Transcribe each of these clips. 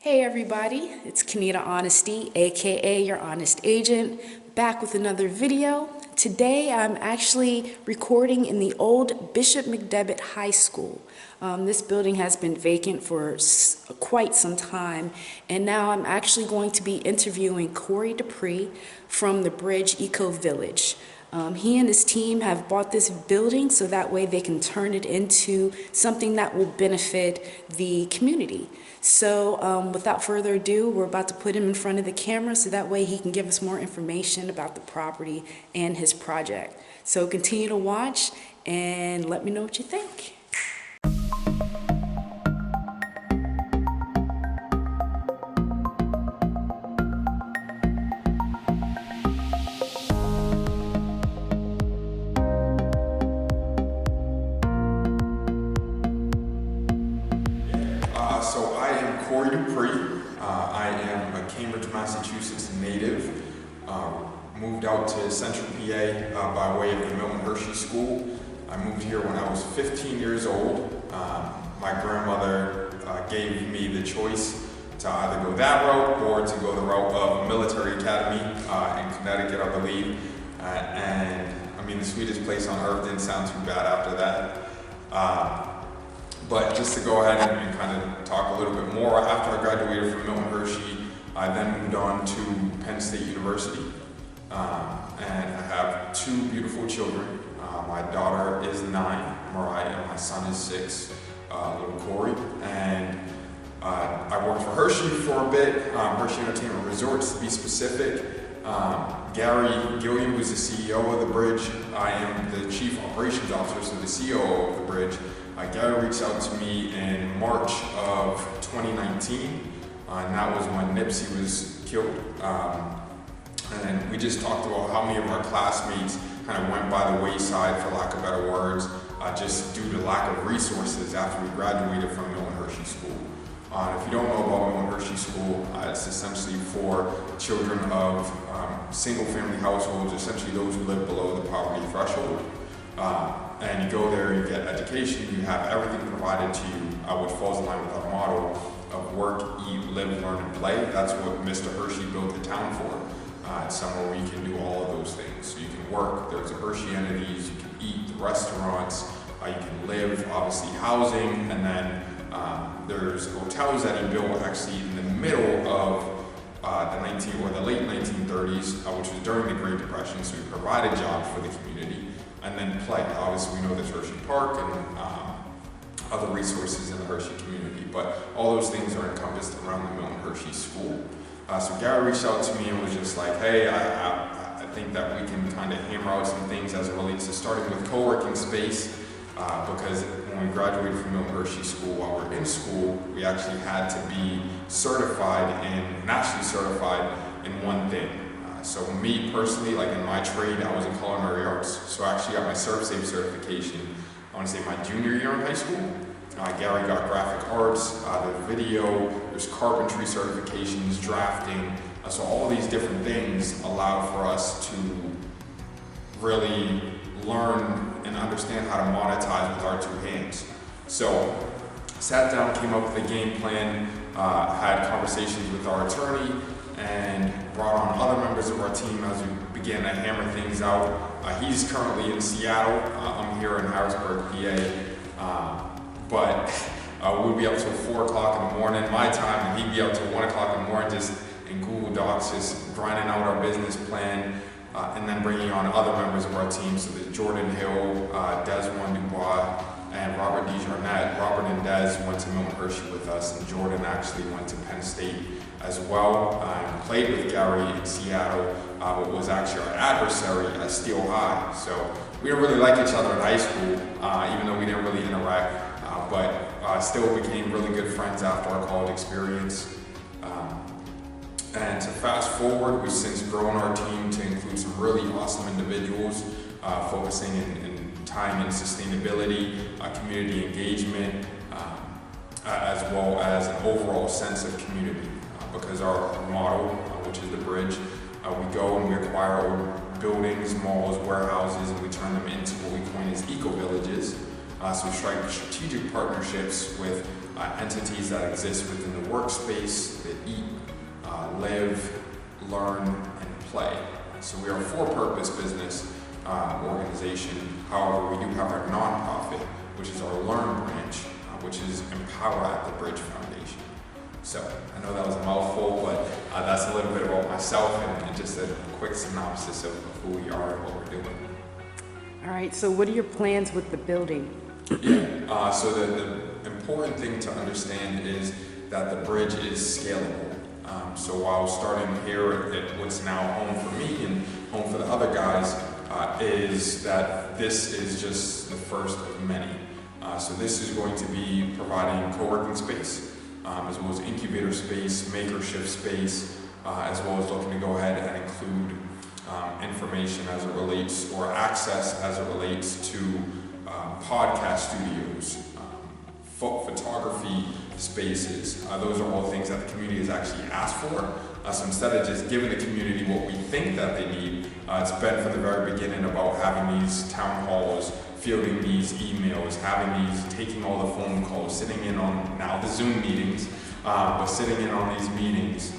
Hey everybody, it's Kenita Honesty, aka your honest agent, back with another video. Today I'm actually recording in the old Bishop McDevitt High School. This building has been vacant for quite some time, and now I'm actually going to be interviewing Corey Dupre from the Bridge EcoVillage. He and his team have bought this building so that way they can turn it into something that will benefit the community. So without further ado, we're about to put him in front of the camera so that way he can give us more information about the property and his project. So continue to watch and let me know what you think. So I am Corey Dupre. I am a Cambridge, Massachusetts native. Moved out to Central PA by way of the Milton Hershey School. I moved here when I was 15 years old. My grandmother gave me the choice to either go that route or to go the route of a military academy in Connecticut, I believe. And I mean, the sweetest place on earth didn't sound too bad after that. But just to go ahead and kind of talk a little bit more, after I graduated from Milton Hershey, I then moved on to Penn State University. And I have two beautiful children. My daughter is 9, Mariah, and my son is 6, little Corey. And I worked for Hershey for a bit, Hershey Entertainment Resorts to be specific. Gary Gilliam, who's the CEO of the Bridge, I am the Chief Operations Officer, so the COO of the Bridge. Gary reached out to me in March of 2019, and that was when Nipsey was killed. And we just talked about how many of our classmates kind of went by the wayside, for lack of better words, just due to lack of resources after we graduated from Milton Hershey School. If you don't know about Milton Hershey School, it's essentially for children of single-family households, essentially those who live below the poverty threshold. And you go there, you get education, you have everything provided to you, which falls in line with our motto of work, eat, live, learn, and play. That's what Mr. Hershey built the town for. It's somewhere where you can do all of those things. So you can work, there's the Hershey entities, you can eat, the restaurants, you can live, obviously housing, and then there's hotels that he built actually in the middle of the late 1930s, which was during the Great Depression, so he provided jobs for the community. And then play. Obviously, we know there's Hershey Park and other resources in the Hershey community, but all those things are encompassed around the Milton Hershey School. So Gary reached out to me and was just like, hey, I think that we can kind of hammer out some things as it relates to starting with co-working space, because when we graduated from Milton Hershey School, while we're in school, we actually had to be nationally certified in one thing. So me personally, like in my trade, I was in culinary arts. So I actually got my ServSafe certification, I want to say my junior year in high school. Gary got graphic arts, the video, there's carpentry certifications, drafting. So all these different things allow for us to really learn and understand how to monetize with our two hands. So sat down, came up with a game plan, had conversations with our attorney, and brought on other members of our team as we began to hammer things out. He's currently in Seattle. I'm here in Harrisburg, PA. But we'll be up till 4 o'clock in the morning, my time, and he'd be up till 1 o'clock in the morning just in Google Docs, just grinding out our business plan, and then bringing on other members of our team. So there's Jordan Hill, Desmond Dubois, and Robert DeJarnette. Robert and Des went to Milton Hershey with us, and Jordan actually went to Penn State as well, and played with Gary in Seattle, but was actually our adversary at Steel High. So we didn't really like each other in high school, even though we didn't really interact, but still became really good friends after our college experience. And to fast forward, we've since grown our team to include some really awesome individuals, focusing in tying in sustainability, community engagement, as well as an overall sense of community. Because our model, which is the Bridge, we go and we acquire old buildings, malls, warehouses, and we turn them into what we coin as eco-villages. So we strike strategic partnerships with entities that exist within the workspace that eat, live, learn, and play. So we are a for-purpose business organization. However, we do have our nonprofit, which is our Learn branch, which is Empower at the Bridge Foundation. So I know that was a mouthful, but that's a little bit about myself and just a quick synopsis of who we are and what we're doing. All right, so what are your plans with the building? So the important thing to understand is that the bridge is scalable. So while starting here at what's now home for me and home for the other guys, is that this is just the first of many. So this is going to be providing co-working space, as well as incubator space, maker shift space, as well as looking to go ahead and include information as it relates, or access as it relates to podcast studios, photography spaces. Those are all things that the community has actually asked for. So instead of just giving the community what we think that they need, it's been from the very beginning about having these town halls, fielding these emails, taking all the phone calls, sitting in on now the Zoom meetings, but sitting in on these meetings,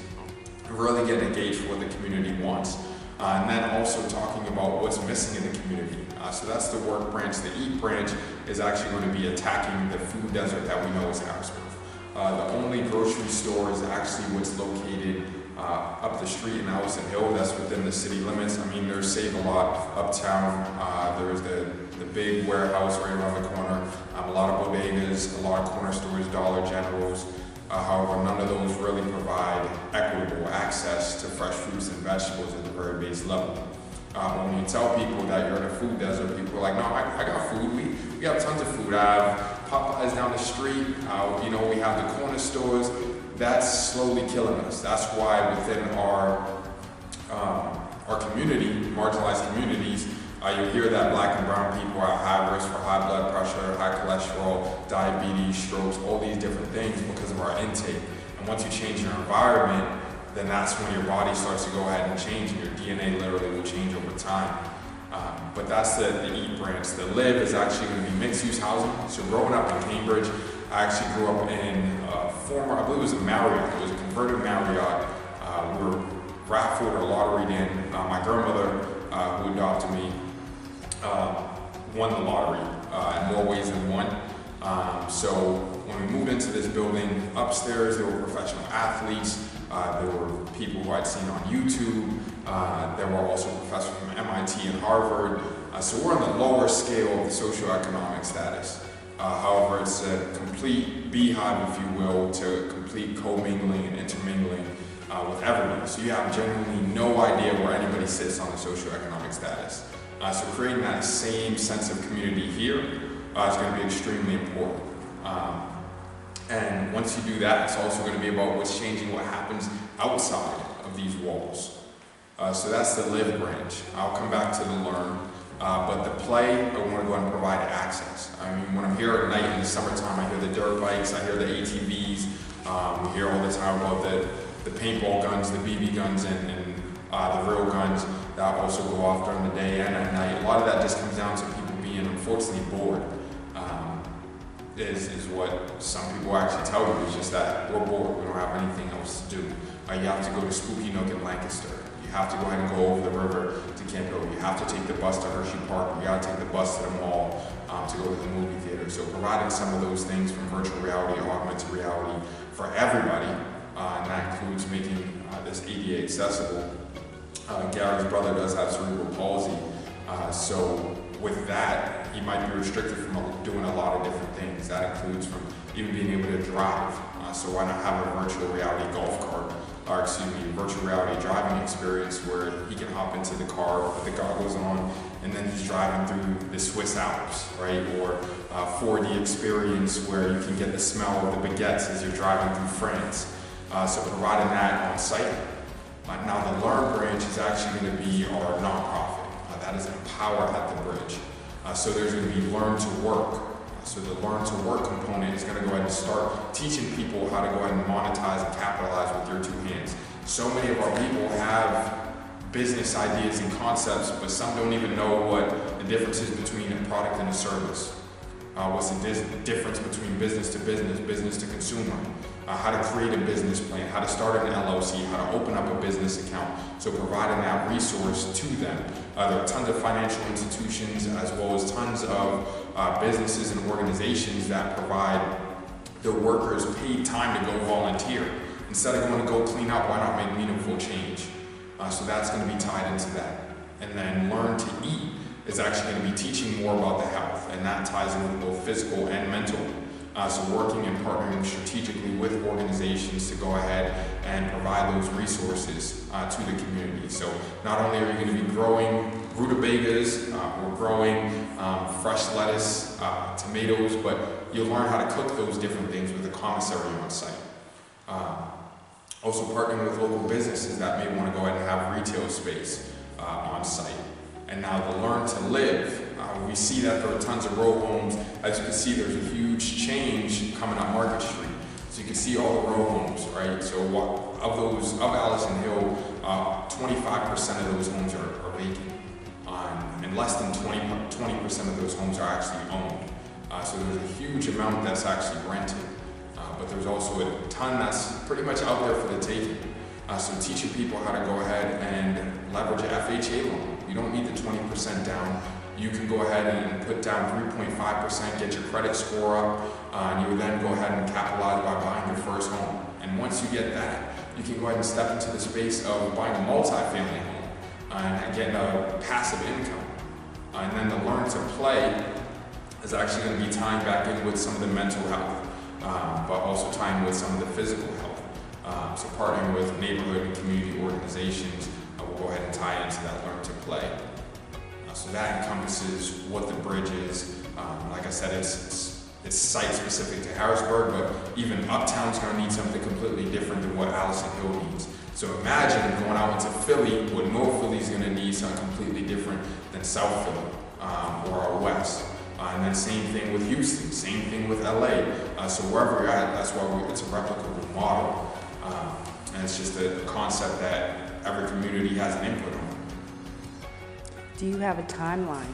really getting engaged with what the community wants. And then also talking about what's missing in the community. So that's the work branch. The eat branch is actually going to be attacking the food desert that we know is Harrisburg. The only grocery store is actually what's located up the street in Allison Hill. That's within the city limits. I mean, there's Save a Lot uptown. There's the big warehouse right around the corner. A lot of bodegas, a lot of corner stores, Dollar Generals. However, none of those really provide equitable access to fresh fruits and vegetables at the very base level. When you tell people that you're in a food desert, people are like, no, I got food. We have tons of food. I have Popeyes down the street. We have the corner stores. That's slowly killing us. That's why within our community, marginalized communities, you hear that black and brown people are at high risk for high blood pressure, high cholesterol, diabetes, strokes, all these different things because of our intake. And once you change your environment, then that's when your body starts to go ahead and change, and your DNA literally will change over time. But that's the eat branch. The live is actually going to be mixed-use housing. So growing up in Cambridge, I actually grew up in I believe it was a Marriott. It was a converted Marriott. We were raffled or lotteried in. My grandmother, who adopted me, won the lottery in more ways than one. So when we moved into this building, upstairs there were professional athletes, there were people who I'd seen on YouTube, there were also professors from MIT and Harvard. So we're on the lower scale of the socioeconomic status. However, it's a complete beehive, if you will, to complete commingling and intermingling with everybody. So you have genuinely no idea where anybody sits on the socioeconomic status. So creating that same sense of community here is going to be extremely important. And once you do that, it's also going to be about what's changing, what happens outside of these walls. So that's the live branch. I'll come back to the learn. But the play, I want to go ahead and provide access. I mean, when I'm here at night in the summertime, I hear the dirt bikes, I hear the ATVs, we hear all the time about the paintball guns, the BB guns, and the real guns that also go off during the day and at night. A lot of that just comes down to people being unfortunately bored. Is what some people actually tell you, is just that we're bored, we don't have anything else to do. You have to go to Spooky Nook in Lancaster. You have to go ahead and go over the river to Camp Hill. You have to take the bus to Hershey Park. You got to take the bus to the mall to go to the movie theater. So providing some of those things from virtual reality, augmented reality for everybody, and that includes making this ADA accessible. Gary's brother does have cerebral palsy, so with that, he might be restricted from doing a lot of different things. That includes from even being able to drive. So why not have a virtual reality golf cart, virtual reality driving experience where he can hop into the car, put the goggles on, and then he's driving through the Swiss Alps, right? Or 4D experience where you can get the smell of the baguettes as you're driving through France. So providing that on site. Now the Learn branch is actually going to be our nonprofit. That is Empower at the Bridge. So there's going to be Learn to Work. So the Learn to Work component is going to go ahead and start teaching people how to go ahead and monetize and capitalize with your two hands. So many of our people have business ideas and concepts, but some don't even know what the difference is between a product and a service. what's the difference between business to business, business to consumer, how to create a business plan, how to start an LLC, how to open up a business account. So providing that resource to them. There are tons of financial institutions as well as tons of businesses and organizations that provide their workers paid time to go volunteer. Instead of going to go clean up, why not make meaningful change? So that's going to be tied into that. And then learn to eat is actually going to be teaching more about the health, and that ties in with both physical and mental. So working and partnering strategically with organizations to go ahead and provide those resources to the community. So not only are you going to be growing rutabagas or growing fresh lettuce, tomatoes, but you'll learn how to cook those different things with a commissary on site. Also partnering with local businesses that may want to go ahead and have retail space on site. And now the learn to live, we see that there are tons of row homes. As you can see, there's a huge change coming up Market Street. So you can see all the row homes, right? So of Allison Hill, 25% of those homes are vacant. And less than 20% of those homes are actually owned. So there's a huge amount that's actually rented. But there's also a ton that's pretty much out there for the taking. So teaching people how to go ahead and leverage an FHA loan. You don't need the 20% down. You can go ahead and put down 3.5%, get your credit score up, and you would then go ahead and capitalize by buying your first home. And once you get that, you can go ahead and step into the space of buying a multi-family home and getting a passive income. And then the learn to play is actually going to be tying back in with some of the mental health, but also tying with some of the physical health. So partnering with neighborhood and community organizations, we'll go ahead and tie into that learn to play. So that encompasses what the bridge is. Like I said, it's site specific to Harrisburg, but even Uptown's going to need something completely different than what Allison Hill needs. So imagine going out into Philly, what North Philly's going to need something completely different than South Philly or our West. And then same thing with Houston, same thing with LA. So wherever you're at, that's why it's a replicable model. And it's just a concept that every community has an input on. Do you have a timeline?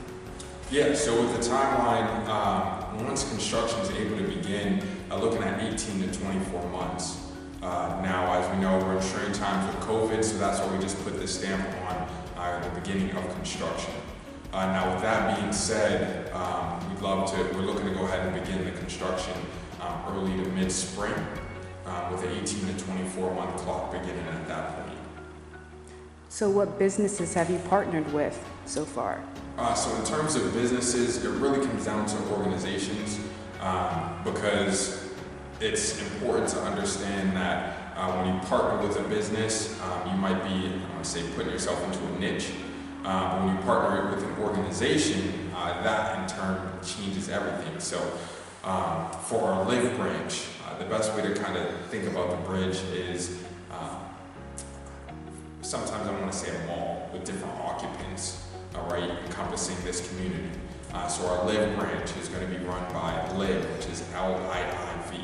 Yeah, so with the timeline, once construction is able to begin, looking at 18 to 24 months. Now, as we know, we're in strange times with COVID, so that's why we just put this stamp on the beginning of construction. Now, with that being said, we're looking to go ahead and begin the construction early to mid-spring with an 18 to 24 month clock beginning at that point. So what businesses have you partnered with so far? So in terms of businesses, it really comes down to organizations because it's important to understand that when you partner with a business, you might be, I want to say, putting yourself into a niche. But when you partner with an organization, that in turn changes everything. So for our Live branch, the best way to kind of think about the bridge is sometimes I want to say a mall with different occupants, right, encompassing this community. So our Live branch is going to be run by Live, which is L-I-I-V.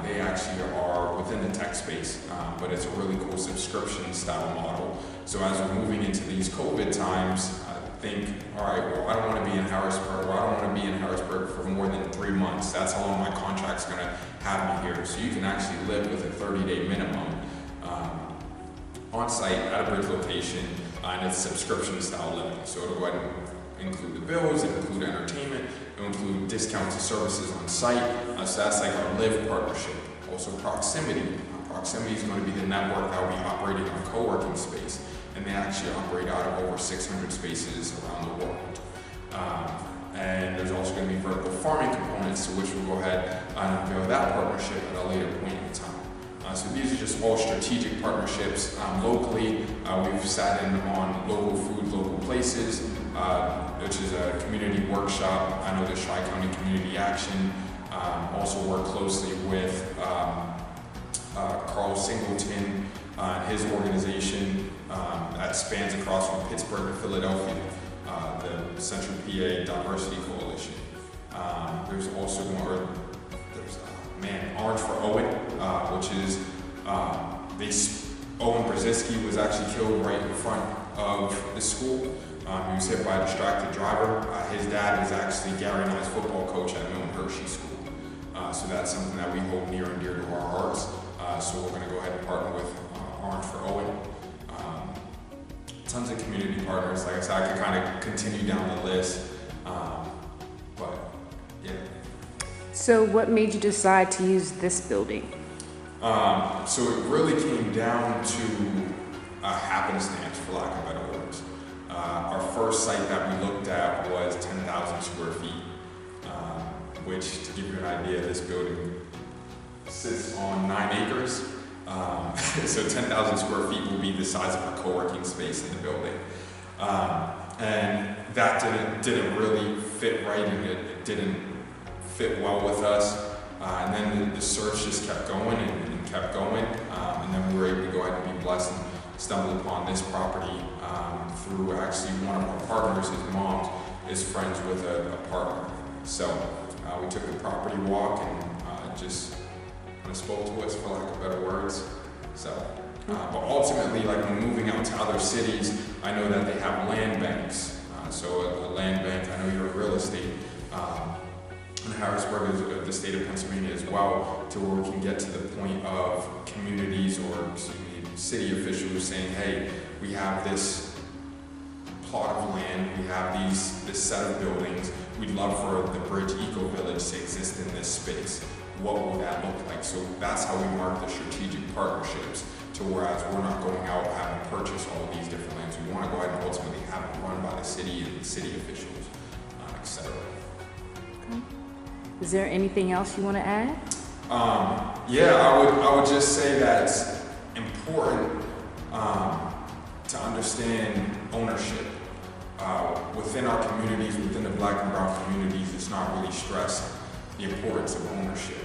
They actually are within the tech space, but it's a really cool subscription style model. So as we're moving into these COVID times, think, all right, well, I don't want to be in Harrisburg, or I don't want to be in Harrisburg for more than 3 months. That's how long my contract's going to have me here. So you can actually live with a 30-day minimum on site at a bridge location, and it's subscription style living. So it'll go ahead and include the bills, it'll include entertainment, it'll include discounted services on site. So that's like our Live partnership. Also proximity. Proximity is going to be the network that will be operating our co-working space, and they actually operate out of over 600 spaces around the world. And there's also going to be vertical farming components, to which we'll go ahead and unveil that partnership at a later point in time. So these are just all strategic partnerships. Locally, we've sat in on local food, local places, which is a community workshop. I know the Tri-County Community Action. Also work closely with Carl Singleton and his organization that spans across from Pittsburgh to Philadelphia, the Central PA Diversity Coalition. There's also Orange for Owen, which is Owen Brzezinski was actually killed right in front of the school. He was hit by a distracted driver. His dad is actually Gary and I's football coach at Milton Hershey School. So that's something that we hold near and dear to our hearts. So we're going to go ahead and partner with Orange for Owen. Tons of community partners. Like I said, I could kind of continue down the list. But yeah. So what made you decide to use this building? So it really came down to a happenstance, for lack of better words. Our first site that we looked at was 10,000 square feet, which, to give you an idea, this building sits on 9 acres. So 10,000 square feet will be the size of a co-working space in the building. And that didn't really fit right, and it didn't fit well with us. And then the search just kept going and kept going. And then we were able to go ahead and be blessed and stumbled upon this property through actually one of our partners. His mom is friends with a partner. So we took the property walk and just kind of spoke to us, for lack of better words. So, but ultimately, like when moving out to other cities, I know that they have land banks. So a land bank, I know you're in real estate. And Harrisburg is the state of Pennsylvania as well, to where we can get to the point of communities or city officials saying, hey, we have this plot of land, we have this set of buildings, we'd love for the Bridge EcoVillage to exist in this space. What will that look like? So that's how we mark the strategic partnerships, to whereas we're not going out having purchased all of these different lands. We want to go ahead and ultimately have it run by the city and the city officials, etc. Okay. Is there anything else you want to add? Yeah, I would just say that it's important to understand ownership. Within our communities, within the Black and Brown communities, it's not really stressed the importance of ownership.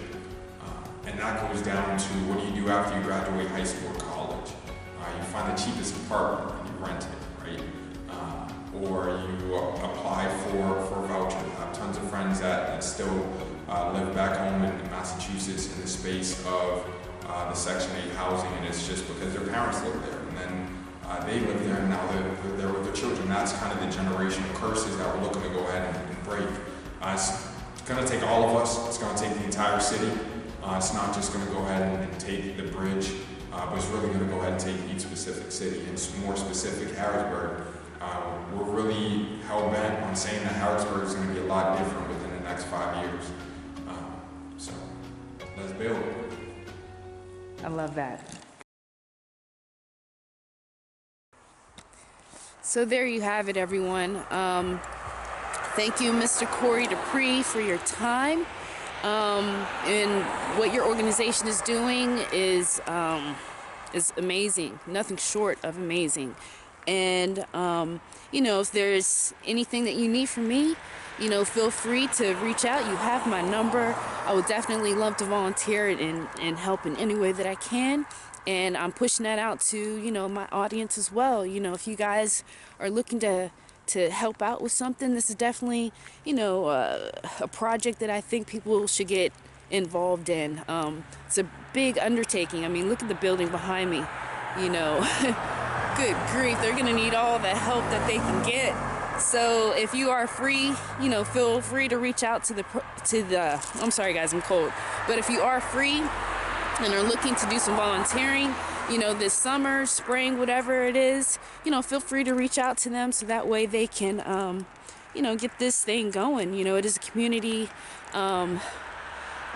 And that goes down to what do you do after you graduate high school or college? You find the cheapest apartment and you rent it, right? Or you apply for a voucher. I have tons of friends that still live back home in Massachusetts in the space of the Section 8 housing, and it's just because their parents live there, and then they live there, and now they're there with their children. That's kind of the generational curses that we're looking to go ahead and break. It's going to take all of us. It's going to take the entire city. It's not just going to go ahead and take the bridge, but it's really going to go ahead and take each specific city, and more specific, Harrisburg. We're really hell-bent on saying that Harrisburg is going to be a lot different within the next 5 years. So let's build. I love that. So there you have it, everyone. Thank you, Mr. Corey Dupre, for your time. And what your organization is doing is amazing, nothing short of amazing. And you know, if there's anything that you need from me, you know, feel free to reach out. You have my number. I would definitely love to volunteer and help in any way that I can. And I'm pushing that out to, you know, my audience as well. You know, if you guys are looking to help out with something, this is definitely, you know, a project that I think people should get involved in. It's a big undertaking. I mean, look at the building behind me, you know. Good grief, they're gonna need all the help that they can get. So if you are free, you know, feel free to reach out to the I'm sorry guys, I'm cold. But if you are free and are looking to do some volunteering, you know, this summer, spring, whatever it is, you know, feel free to reach out to them so that way they can, you know, get this thing going. You know, it is a community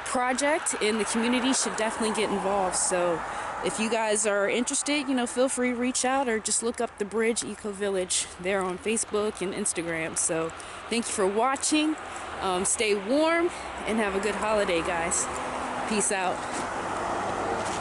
project, and the community should definitely get involved. So if you guys are interested, you know, feel free to reach out or just look up the Bridge EcoVillage there on Facebook and Instagram. So thank you for watching. Stay warm and have a good holiday, guys. Peace out.